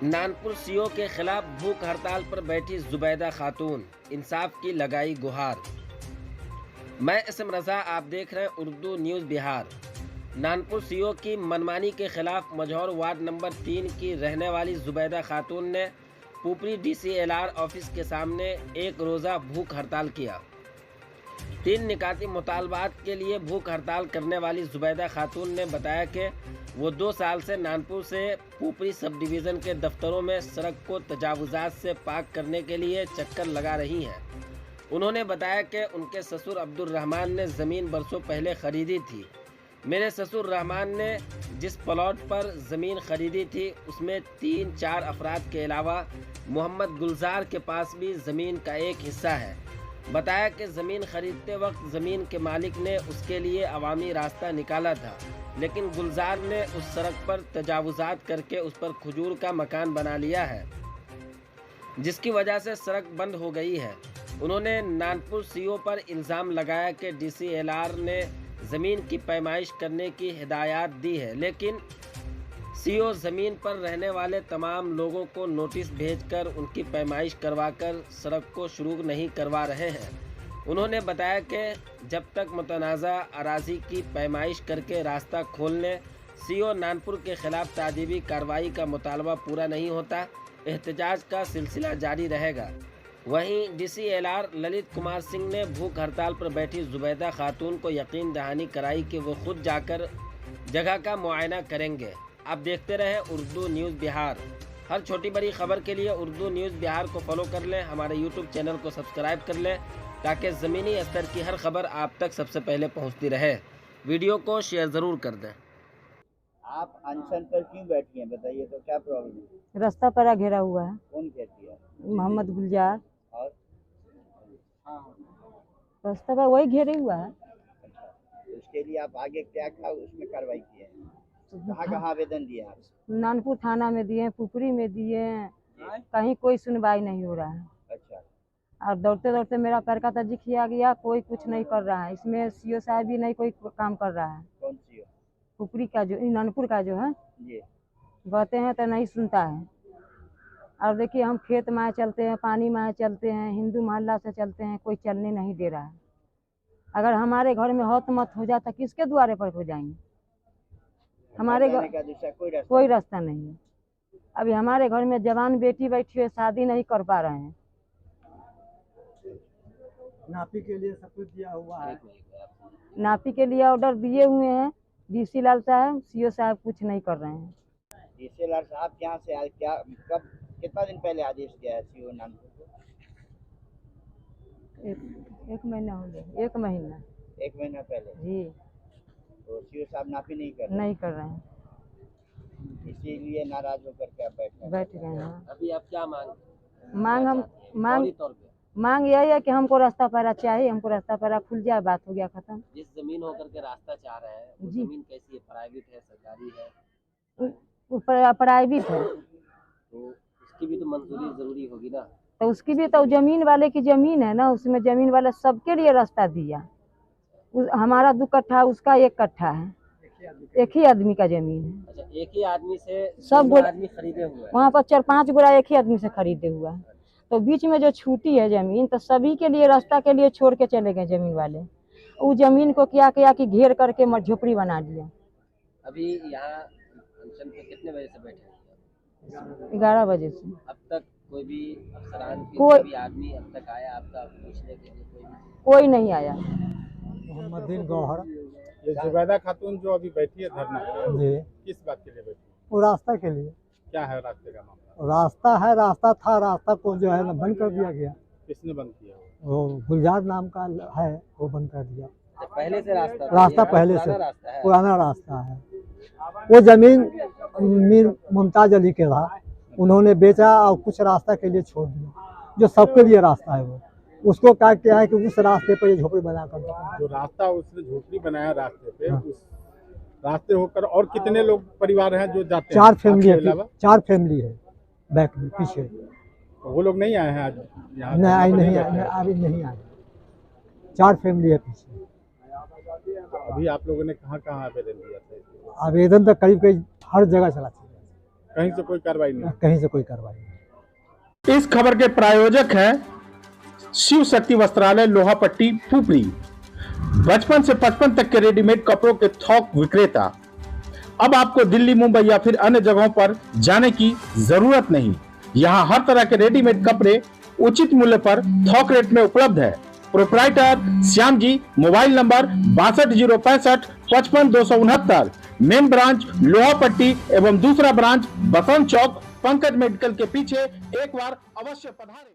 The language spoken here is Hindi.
नानपुर सीओ के खिलाफ भूख हड़ताल पर बैठी जुबैदा खातून, इंसाफ की लगाई गुहार। मैं इसम रजा, आप देख रहे हैं उर्दू न्यूज़ बिहार। नानपुर सीओ की मनमानी के खिलाफ मझौर वार्ड नंबर 3 की रहने वाली जुबैदा खातून ने पुपरी DCLR ऑफिस के सामने एक रोज़ा भूख हड़ताल किया। 3 निकाती मुतालबात के लिए भूख हड़ताल करने वाली जुबैदा खातून ने बताया कि वो 2 साल से नानपुर से पुपरी सब डिवीज़न के दफ्तरों में सड़क को तजावुजात से पाक करने के लिए चक्कर लगा रही हैं। उन्होंने बताया कि उनके ससुर अब्दुल रहमान ने ज़मीन बरसों पहले ख़रीदी थी। मेरे ससुर रहमान ने जिस प्लॉट पर ज़मीन ख़रीदी थी उसमें 3-4 अफराद के अलावा मोहम्मद गुलजार के पास भी ज़मीन का एक हिस्सा है। बताया कि ज़मीन खरीदते वक्त ज़मीन के मालिक ने उसके लिए अवामी रास्ता निकाला था, लेकिन गुलजार ने उस सड़क पर तजावुजात करके उस पर खजूर का मकान बना लिया है, जिसकी वजह से सड़क बंद हो गई है। उन्होंने नानपुर सीओ पर इल्ज़ाम लगाया कि DCLR ने ज़मीन की पैमाइश करने की हिदायत दी है, लेकिन सीओ ज़मीन पर रहने वाले तमाम लोगों को नोटिस भेजकर उनकी पैमाइश करवाकर सड़क को शुरू नहीं करवा रहे हैं। उन्होंने बताया कि जब तक मुतनाज़ा अराज़ी की पैमाइश करके रास्ता खोलने सीओ नानपुर के खिलाफ तादीबी कार्रवाई का मुतालबा पूरा नहीं होता, एहतजाज का सिलसिला जारी रहेगा। वहीं DCLR ललित कुमार सिंह ने भूख हड़ताल पर बैठी जुबैदा खातून को यकीन दहानी कराई कि वो खुद जाकर जगह का मुआयना करेंगे। आप देखते रहें उर्दू न्यूज़ बिहार। हर छोटी बड़ी खबर के लिए उर्दू न्यूज़ बिहार को फॉलो कर लें, हमारे YouTube चैनल को सब्सक्राइब कर लें ताकि ज़मीनी स्तर की हर खबर आप तक सबसे पहले पहुंचती रहे। वीडियो को शेयर ज़रूर कर दें। आप अनशन पर क्यों बैठी हैं, बताइए तो क्या प्रॉब्लम है? रास्ता पर घेरा हुआ है। कौन कहती है? मोहम्मद गुलजार। और रास्ता पर वही घेरे हुआ है। अच्छा, तो उसके लिए आप आगे क्या क्या उसमें कार्रवाई की है? कहाँ आवेदन दिए आप? नानपुर थाना में दिए, पुपरी में दिए, कहीं कोई सुनवाई नहीं हो रहा है। अच्छा, और दौड़ते दौड़ते मेरा पैर का तर्जी किया गया, कोई कुछ नहीं कर रहा है। इसमें सीओ साहब भी नहीं कोई काम कर रहा है। कौन सी हो? पुपरी का जो नानपुर का जो है, जी, कहते हैं तो नहीं सुनता है। और देखिए हम खेत में चलते हैं, पानी में चलते हैं, हिंदू मोहल्ला से चलते हैं, कोई चलने नहीं दे रहा है। अगर हमारे घर में हौत मत हो जाता किसके द्वारे पर हो जाएंगे? हमारे घर का दूसरा कोई रास्ता नहीं है। अभी हमारे घर में जवान बेटी बैठी है, शादी नहीं कर पा रहे हैं। नापी के लिए सब कुछ दिया हुआ है। नापी के लिए ऑर्डर दिए हुए हैं DC लाल साहब, सीओ साहब कुछ नहीं कर रहे हैं। DCLR साहब क्या से आए, क्या कब कितना दिन पहले आदेश दिया है सीओ नानपुर को? एक महीना हो गया। एक महीना 1 महीना पहले जी। तो सीओ साहब नापी नहीं कर नहीं कर रहे हैं, इसीलिए नाराज होकर के आप बैठ गए हैं। अभी आप क्या मांग यही है कि हमको रास्ता पैरा चाहिए, हमको रास्ता पैरा खुल जाए, बात हो गया खत्म। जिस ज़मीन होकर के रास्ता चाह रहे हैं, वो जी। ज़मीन कैसी है? प्राइवेट है, सरकारी है? प्राइवेट है तो उसकी भी तो मंजूरी ज़रूरी होगी ना। तो उसकी भी तो जमीन वाले की जमीन है ना, उसमें जमीन वाला सबके लिए रास्ता दिया। हमारा 2 कट्ठा, उसका 1 कट्ठा है, एक ही आदमी का जमीन है। अच्छा, एक ही आदमी से सब आदमी खरीदे हुए हैं। वहाँ पर 4-5 गोरा एक ही आदमी से खरीदे हुआ है। तो बीच में जो छूटी है जमीन, तो सभी के लिए रास्ता के लिए छोड़ के चले गए जमीन वाले। उस जमीन को क्या किया कि घेर करके झोपड़ी बना दिया। अभी यहाँ अनशन पे कितने बजे से बैठे हैं? 11 बजे से। अब तक कोई भी अफसरान कोई भी आदमी अब तक आया आपका पूछने के लिए? कोई नहीं आया। मोहम्मदीन गौहर। ये जुबैदा खातून जो अभी बैठी है धरना पे, जी, किस बात के लिए बैठी है? वो रास्ता के लिए। क्या है रास्ते का मामला? रास्ता है, रास्ता था, रास्ता को जो है ना बंद कर दिया गया। किसने बंद किया? वो गुलजार नाम का है, वो बंद कर दिया। पहले से रास्ता पहले से रास्ता है। पुराना रास्ता है। वो जमीन मीर मुमताज अली के था, उन्होंने बेचा और कुछ रास्ता के लिए छोड़ दिया, जो सबके लिए रास्ता है। वो उसको क्या किया है कि उस रास्ते पर ये झोपड़ी बना कर जो रास्ता उसने झोपड़ी बनाया रास्ते पे, उस रास्ते होकर और कितने लोग परिवार हैं जो जाते हैं? 4 फैमिली है, अलावा 4 फैमिली है बैक में पीछे। वो लोग नहीं आए हैं आज यहाँ? नहीं आई, नहीं बैठे हैं? अभी नहीं आई। 4 फैमिली है पीछे। अभी आप लोगों ने कहाँ कहाँ आवेदन दिया था? आवेदन तो करीब करीब हर जगह चला। कहीं से कोई कार्रवाई नहीं। कहीं से कोई कार्रवाई नहीं। इस खबर के प्रायोजक हैं शिव शक्ति वस्त्रालय लोहापट्टी पुपरी, बचपन से 55 तक के रेडीमेड कपड़ों के थोक विक्रेता। अब आपको दिल्ली, मुंबई या फिर अन्य जगहों पर जाने की जरूरत नहीं। यहाँ हर तरह के रेडीमेड कपड़े उचित मूल्य पर थोक रेट में उपलब्ध है। Proprietor Shyam ji, mobile number 62 065 55 269, main branch Lohapatti एवं दूसरा ब्रांच बसंत चौक पंकज मेडिकल के पीछे। एक बार अवश्य पधारें।